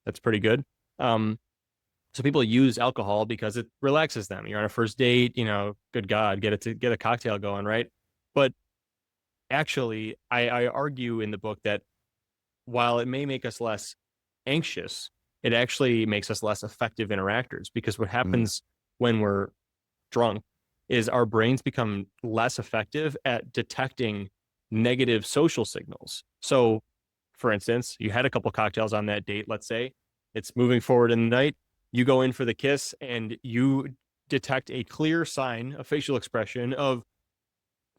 That's pretty good. So people use alcohol because it relaxes them. You're on a first date, good God, get a cocktail going, right? But actually, I argue in the book that while it may make us less anxious, it actually makes us less effective interactors, because what happens when we're drunk is our brains become less effective at detecting negative social signals. So, for instance, you had a couple cocktails on that date, let's say, it's moving forward in the night, you go in for the kiss and you detect a clear sign, a facial expression of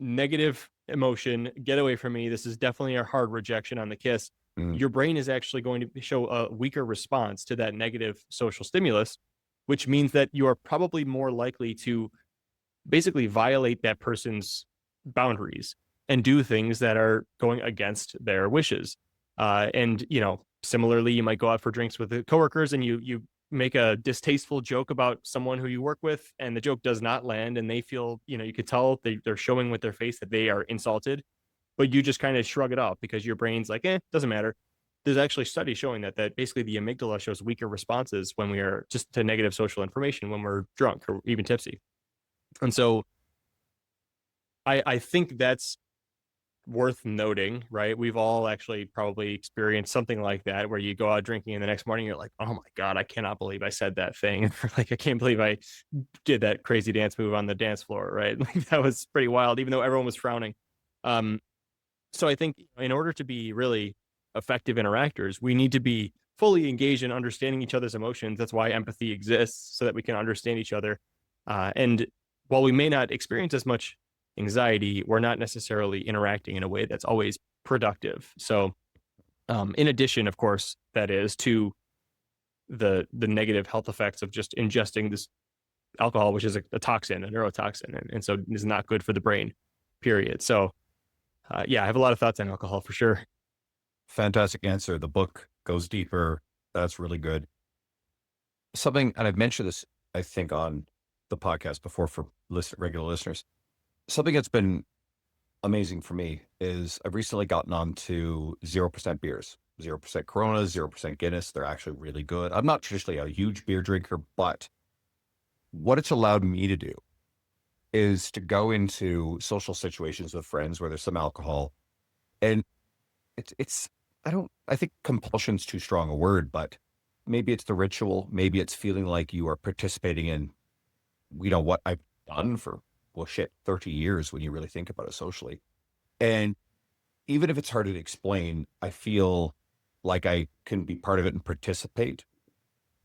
negative emotion, get away from me, this is definitely a hard rejection on the kiss. Your brain is actually going to show a weaker response to that negative social stimulus, which means that you are probably more likely to basically violate that person's boundaries and do things that are going against their wishes. And similarly, you might go out for drinks with the coworkers and you make a distasteful joke about someone who you work with, and the joke does not land, and they feel, you could tell they're showing with their face that they are insulted. but you just kind of shrug it off because your brain's like, doesn't matter. There's actually studies showing that basically the amygdala shows weaker responses when we are just to negative social information when we're drunk or even tipsy. And so I think that's worth noting, right? We've all actually probably experienced something like that where you go out drinking and the next morning you're like, oh my God, I cannot believe I said that thing. Like, I can't believe I did that crazy dance move on the dance floor, right? Like, that was pretty wild, even though everyone was frowning. So I think in order to be really effective interactors, we need to be fully engaged in understanding each other's emotions. That's why empathy exists, so that we can understand each other. And while we may not experience as much anxiety, we're not necessarily interacting in a way that's always productive. So in addition, of course, that is to the negative health effects of just ingesting this alcohol, which is a toxin, a neurotoxin, and so is not good for the brain, period. So yeah, I have a lot of thoughts on alcohol for sure. Fantastic answer. The book goes deeper. That's really good. Something, and I've mentioned this, I think, on the podcast before for regular listeners. Something that's been amazing for me is I've recently gotten on to 0% beers, 0% Coronas, 0% Guinness. They're actually really good. I'm not traditionally a huge beer drinker, but what it's allowed me to do is to go into social situations with friends where there's some alcohol, and I think compulsion's too strong a word, but maybe it's the ritual. Maybe it's feeling like you are participating in, what I've done for, 30 years when you really think about it socially. And even if it's hard to explain, I feel like I can be part of it and participate,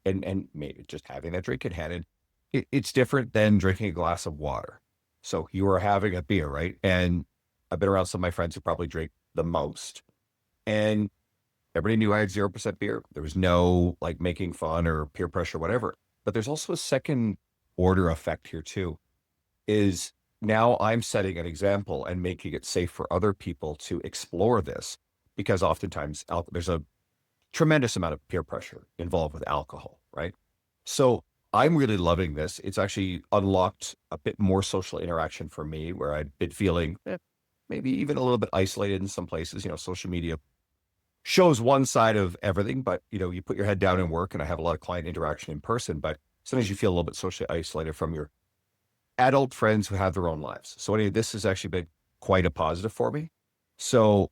and maybe just having that drink in hand. It's different than drinking a glass of water. So you are having a beer, right? And I've been around some of my friends who probably drink the most, and everybody knew I had 0% beer. There was no like making fun or peer pressure, whatever. But there's also a second order effect here too, is now I'm setting an example and making it safe for other people to explore this, because oftentimes there's a tremendous amount of peer pressure involved with alcohol, right? So I'm really loving this. It's actually unlocked a bit more social interaction for me, where I'd been feeling maybe even a little bit isolated in some places. Social media shows one side of everything, but you put your head down and work, and I have a lot of client interaction in person, but sometimes you feel a little bit socially isolated from your adult friends who have their own lives. So anyway, this has actually been quite a positive for me. So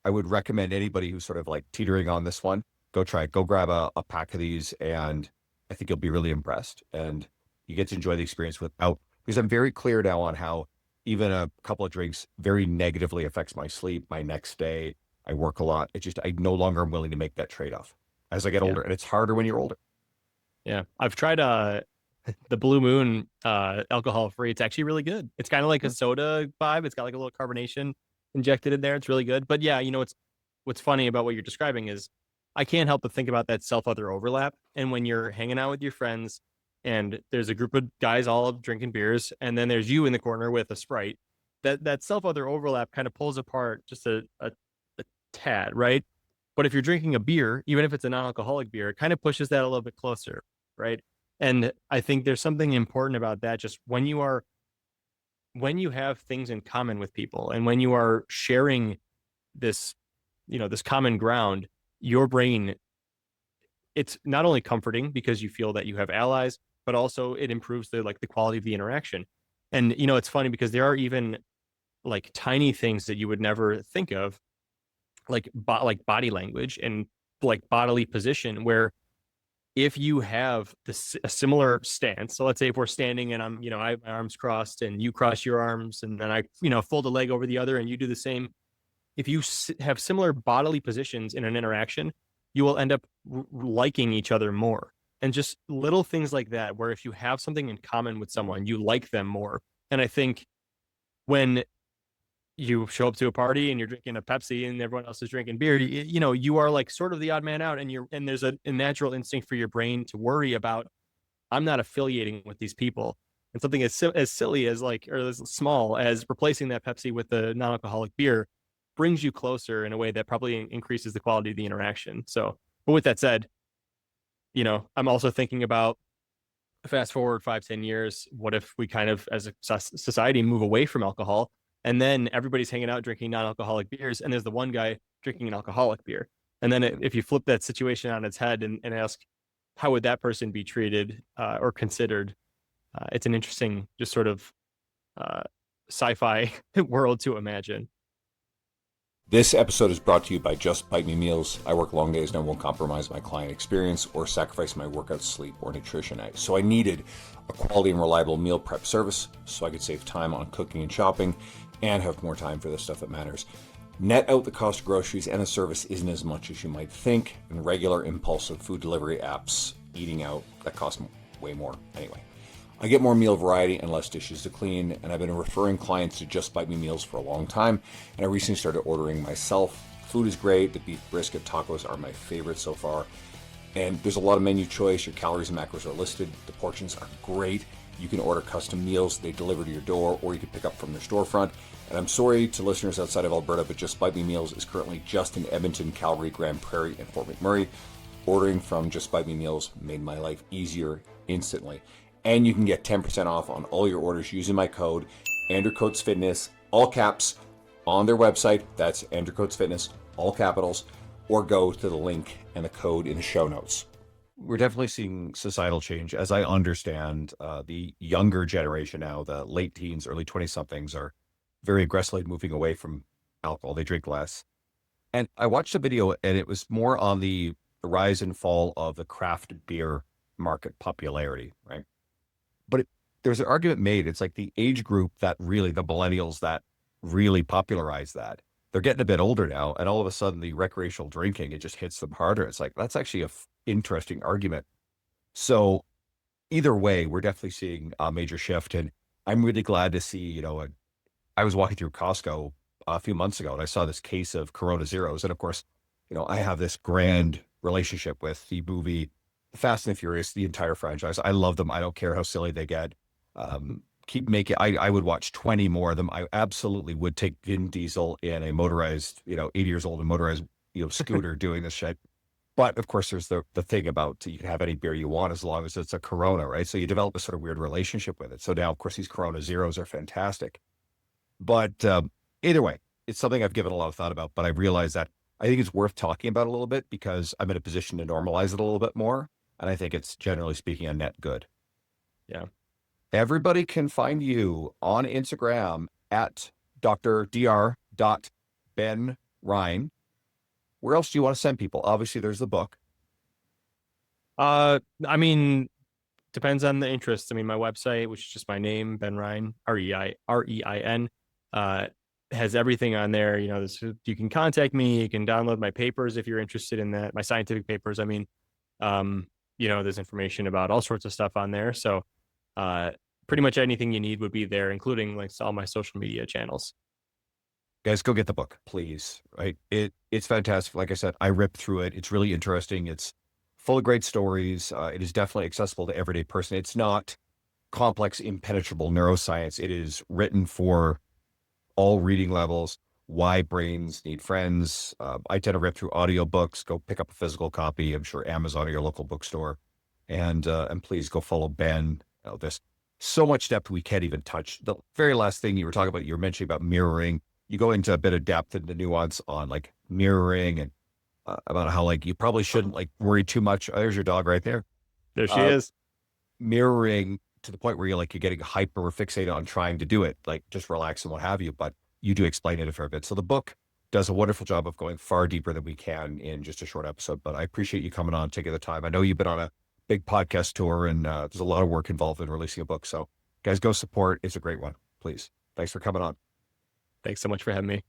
I would recommend anybody who's sort of like teetering on this one, go try it. Go grab a pack of these, and I think you'll be really impressed, and you get to enjoy the experience because I'm very clear now on how even a couple of drinks very negatively affects my sleep, my next day. I work a lot. I no longer am willing to make that trade-off as I get older, and it's harder when you're older. Yeah. I've tried the Blue Moon alcohol free. It's actually really good. It's kind of like a soda vibe. It's got like a little carbonation injected in there. It's really good. But yeah, what's funny about what you're describing is I can't help but think about that self-other overlap. And when you're hanging out with your friends and there's a group of guys all drinking beers, and then there's you in the corner with a Sprite, that self-other overlap kind of pulls apart just a tad, right? But if you're drinking a beer, even if it's a non-alcoholic beer, it kind of pushes that a little bit closer, right? And I think there's something important about that. Just when you have things in common with people, and when you are sharing this, this common ground, your brain, it's not only comforting because you feel that you have allies, but also it improves the quality of the interaction. And, it's funny because there are even like tiny things that you would never think of, like body language and like bodily position, where if you have a similar stance, so let's say if we're standing and I have my arms crossed and you cross your arms, and then I, fold a leg over the other and you do the same. If you have similar bodily positions in an interaction, you will end up liking each other more. And just little things like that, where if you have something in common with someone, you like them more. And I think when you show up to a party and you're drinking a Pepsi and everyone else is drinking beer, you are like sort of the odd man out, and there's a natural instinct for your brain to worry about, I'm not affiliating with these people. And something as silly as or as small as replacing that Pepsi with a non-alcoholic beer brings you closer in a way that probably increases the quality of the interaction. So, but with that said, I'm also thinking about fast forward 5-10 years. What if we kind of, as a society, move away from alcohol? And then everybody's hanging out drinking non-alcoholic beers, and there's the one guy drinking an alcoholic beer. And then if you flip that situation on its head and ask, how would that person be treated or considered? It's an interesting, just sort of sci-fi world to imagine. This episode is brought to you by Just Bite Me Meals. I work long days and I won't compromise my client experience or sacrifice my workout, sleep, or nutrition. So I needed a quality and reliable meal prep service so I could save time on cooking and shopping and have more time for the stuff that matters. Net out the cost of groceries and the service isn't as much as you might think, and regular impulsive food delivery apps, eating out, that cost way more anyway. I get more meal variety and less dishes to clean, and I've been referring clients to Just Bite Me Meals for a long time, and I recently started ordering myself. Food is great. The beef brisket tacos are my favorite so far, and there's a lot of menu choice. Your calories and macros are listed. The portions are great. You can order custom meals. They deliver to your door, or you can pick up from their storefront. And I'm sorry to listeners outside of Alberta, but Just Bite Me Meals is currently just in Edmonton, Calgary, Grand Prairie, and Fort McMurray. Ordering from Just Bite Me Meals made my life easier instantly. And you can get 10% off on all your orders using my code, Andrew Coates Fitness, all caps, on their website. That's Andrew Coates Fitness, all capitals, or go to the link and the code in the show notes. We're definitely seeing societal change. As I understand, the younger generation now, the late teens, early 20-somethings, are very aggressively moving away from alcohol. They drink less. And I watched a video, and it was more on the rise and fall of the craft beer market popularity, right? But there's an argument made. It's like the age group that really, the millennials that really popularized that, they're getting a bit older now, and all of a sudden the recreational drinking, it just hits them harder. It's like, that's actually a interesting argument. So either way, we're definitely seeing a major shift. And I'm really glad to see, I was walking through Costco a few months ago and I saw this case of Corona Zeros. And of course, I have this grand relationship with the movie Fast and the Furious, the entire franchise. I love them. I don't care how silly they get. Keep making, I would watch 20 more of them. I absolutely would take Vin Diesel in a motorized, 80 years old, and motorized, scooter doing this shit. But of course, there's the thing about you can have any beer you want as long as it's a Corona, right? So you develop a sort of weird relationship with it. So now, of course, these Corona Zeros are fantastic. But either way, it's something I've given a lot of thought about, but I realize that I think it's worth talking about a little bit because I'm in a position to normalize it a little bit more. And I think it's, generally speaking, a net good. Yeah. Everybody can find you on Instagram at dr.ben.rein. Where else do you want to send people? Obviously, there's the book. I mean, depends on the interest. I mean, my website, which is just my name, Ben Rein, Rein, has everything on there. You can contact me. You can download my papers if you're interested in that. My scientific papers. I mean, there's information about all sorts of stuff on there. So, pretty much anything you need would be there, including links to all my social media channels. Guys, go get the book, please. Right? It's fantastic. Like I said, I ripped through it. It's really interesting. It's full of great stories. It is definitely accessible to everyday person. It's not complex, impenetrable neuroscience. It is written for all reading levels. Why brains need friends. I tend to rip through audiobooks. Go pick up a physical copy. I'm sure Amazon or your local bookstore. And please go follow Ben. There's so much depth we can't even touch. The very last thing you were talking about, you were mentioning about mirroring. You go into a bit of depth and the nuance on like mirroring and about how you probably shouldn't worry too much. Oh, there's your dog right there. There she is. Mirroring to the point where you're getting hyper fixated on trying to do it, just relax and what have you. But you do explain it a fair bit. So the book does a wonderful job of going far deeper than we can in just a short episode. But I appreciate you coming on, taking the time. I know you've been on a big podcast tour and there's a lot of work involved in releasing a book. So guys, go support. It's a great one. Please. Thanks for coming on. Thanks so much for having me.